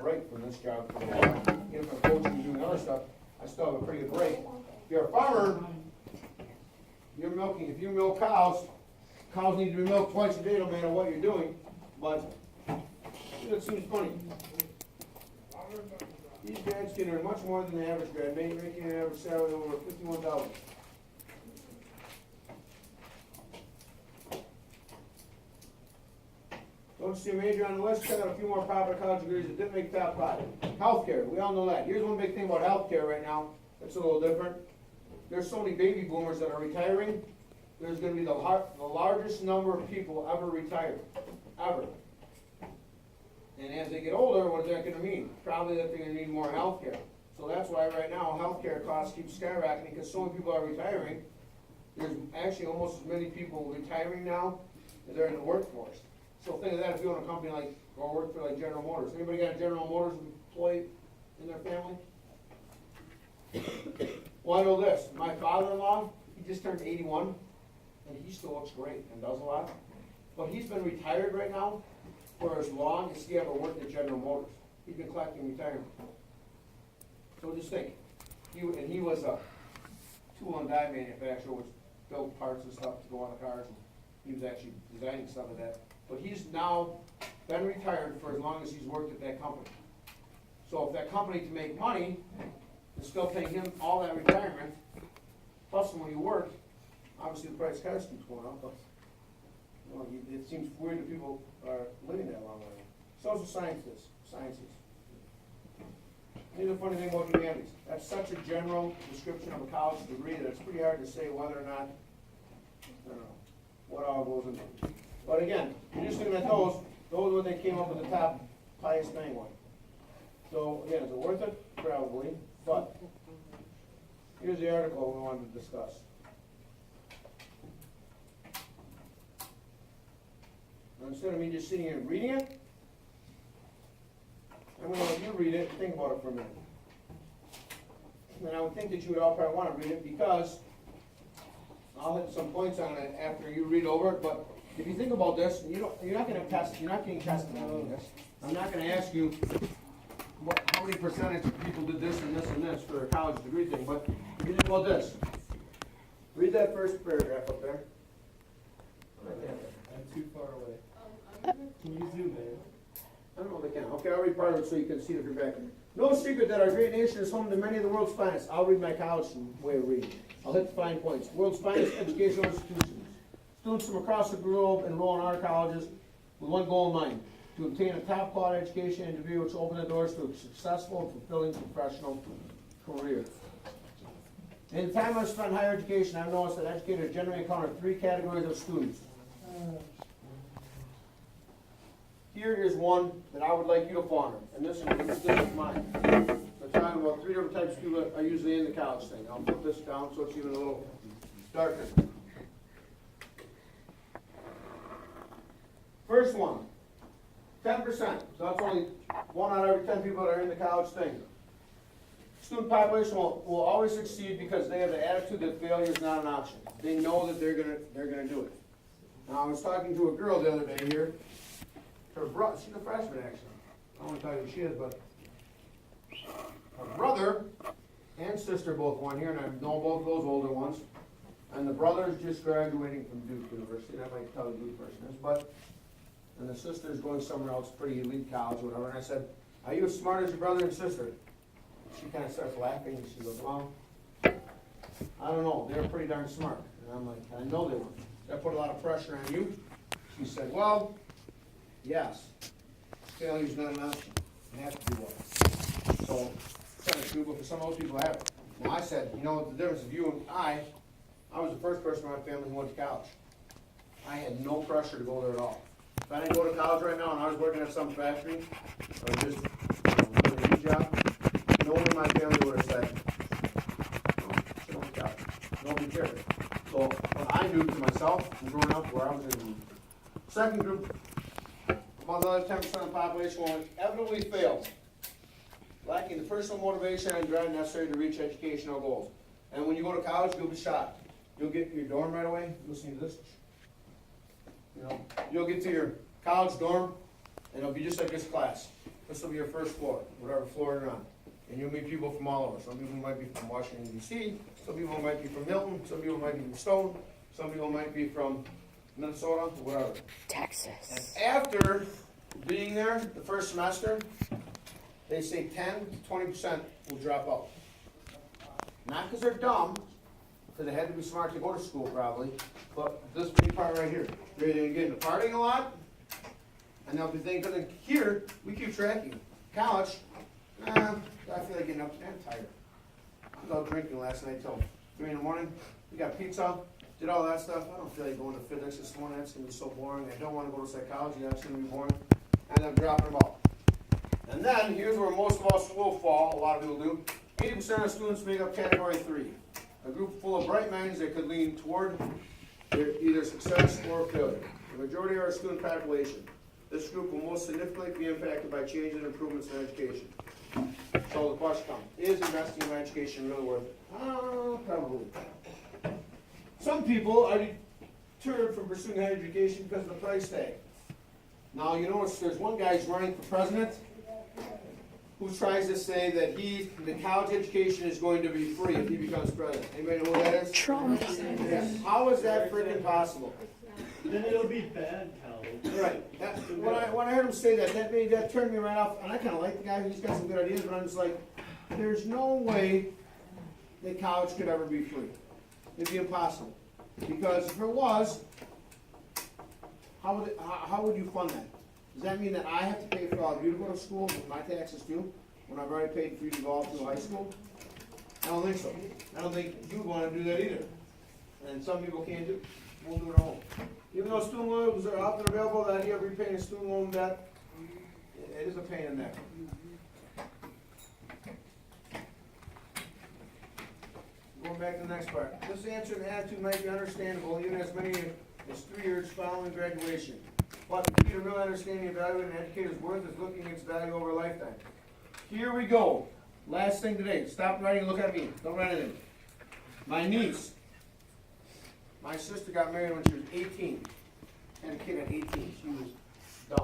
break from this job for a while. Even if I'm coaching and doing other stuff, I still have a pretty good break. If you're a farmer, you're milking, if you milk cows, cows need to be milked twice a day, no matter what you're doing, but it seems funny. These grads can earn much more than the average grad, making an average salary of over $51,000. Don't see a major on the list, check out a few more popular college degrees that didn't make top 5. Healthcare, we all know that. Here's one big thing about healthcare right now, that's a little different. There's so many baby boomers that are retiring, there's gonna be the largest number of people ever retired, ever. And as they get older, what is that gonna mean? Probably that they're gonna need more healthcare. So that's why right now, healthcare costs keep skyrocketing, because so many people are retiring. There's actually almost as many people retiring now as there are in the workforce. So think of that if you own a company like, or work for like General Motors. Anybody got a General Motors employee in their family? Well, I know this, my father-in-law, he just turned 81, and he still looks great and does a lot. But he's been retired right now for as long as he ever worked at General Motors. He's been collecting retirement. So just think, he was a tool and die manufacturer, which built parts and stuff to go on the cars, and he was actually designing some of that. But he's now been retired for as long as he's worked at that company. So if that company can make money, and still paying him all that retirement, plus when you work, obviously the price of cars keeps going up, but you know, it seems weird that people are living that long already. Social sciences. Here's the funny thing about humanities. That's such a general description of a college degree that it's pretty hard to say whether or not, I don't know, what all goes into it. But again, you're just looking at those are what they came up with the top highest thing one. So again, is it worth it? Probably, but here's the article we wanted to discuss. Now, instead of me just sitting here and reading it, I'm going to let you read it and think about it for a minute. And I would think that you would all probably want to read it because I'll hit some points on it after you read over it, but if you think about this, you're not going to test, you're not getting tested on this. I'm not going to ask you how many percentage of people did this and this and this for a college degree thing, but if you think about this, read that first paragraph up there. I'm too far away. Can you zoom in? I don't know if I can. Okay, I'll read part of it so you can see it if you're back there. No secret that our great nation is home to many of the world's finest. I'll read my college way of reading. I'll hit the fine points. World's finest educational institutions. Students from across the globe enroll in our colleges with one goal in mind: to obtain a top quality education and degree which will open the doors to a successful and fulfilling professional career. In the time I've spent in higher education, I've noticed that educators generally encounter 3 categories of students. Here is one that I would like you to fall under, and this is mine. I'm talking about 3 different types of people that are usually in the college thing. I'll put this down so it's even a little darker. First one, 10%. So that's only 1 out of every 10 people that are in the college thing. Student population will always succeed because they have the attitude that failure is not an option. They know that they're gonna do it. Now I was talking to a girl the other day here. Her brother, she's a freshman actually. I don't want to tell you who she is, but her brother and sister both went here, and I know both those older ones. And the brother's just graduating from Duke University, and I might tell you who the person is, but, and the sister's going somewhere else, pretty elite college, whatever, and I said, are you as smart as your brother and sister? She kind of starts laughing, and she goes, well, I don't know, they're pretty darn smart. And I'm like, I know they were. That put a lot of pressure on you? She said, well, yes, failure's not an option. You have to do well. So, it's kind of true, but for some of those people have it. Now I said, you know what the difference of you and I was the first person in my family who went to college. I had no pressure to go there at all. If I didn't go to college right now and I was working at some factory, or just doing a new job, no one in my family would have said, no, she don't go to college. Nobody cared. So what I knew to myself and growing up where I was in the second group, about another 10% of the population will inevitably fail, lacking the personal motivation and drive necessary to reach educational goals. And when you go to college, you'll be shocked. You'll get to your dorm right away. Listen to this. You know, you'll get to your college dorm, and it'll be just like this class. this will be your first floor, whatever floor you're on. And you'll meet people from all over. Some people might be from Washington DC, some people might be from Milton, some people might be from Stone, some people might be from Minnesota, whatever. Texas. And after being there the first semester, they say 10 to 20% will drop out. Not because they're dumb, because they had to be smart to go to school probably, but this big part right here. They're either getting to partying a lot, and they'll be thinking, here, we keep tracking. College, I feel like getting up, I'm tired. I was out drinking last night till 3 in the morning. We got pizza, did all that stuff. I don't feel like going to physics this morning, that's gonna be so boring. I don't wanna go to psychology, that's gonna be boring. And I'm dropping them out. And then, here's where most of us will fall, a lot of people do. 80% of students make up category 3. A group full of bright minds that could lean toward either success or failure. The majority of our student population. This group will most significantly be impacted by changes and improvements in education. So the question comes, is investing in education really worth it? Probably. Some people are deterred from pursuing higher education because of the price tag. Now, you notice there's one guy who's running for president who tries to say that the college education is going to be free if he becomes president. Anybody know who that is? Trump. Yeah. How is that freaking possible? Then it'll be bad college. Right. When I heard him say that, that turned me right off. And I kind of like the guy. He's got some good ideas, but I'm just like, there's no way that college could ever be free. It'd be impossible. Because if it was, how would you fund that? Does that mean that I have to pay for all of you to go to school with my taxes too, when I've already paid for you to go off to high school? I don't think so. I don't think you want to do that either. And some people won't do it at home. Even though student loans are often available, the idea of repaying a student loan debt, it is a pain in the neck. Going back to the next part. This answer and attitude might be understandable even as many as 3 years following graduation. But the key to real understanding of value in an educator's worth is looking at its value over a lifetime. Here we go. Last thing today. Stop writing and look at me. Don't write anything. My niece. My sister got married when she was 18. Had a kid at 18. She was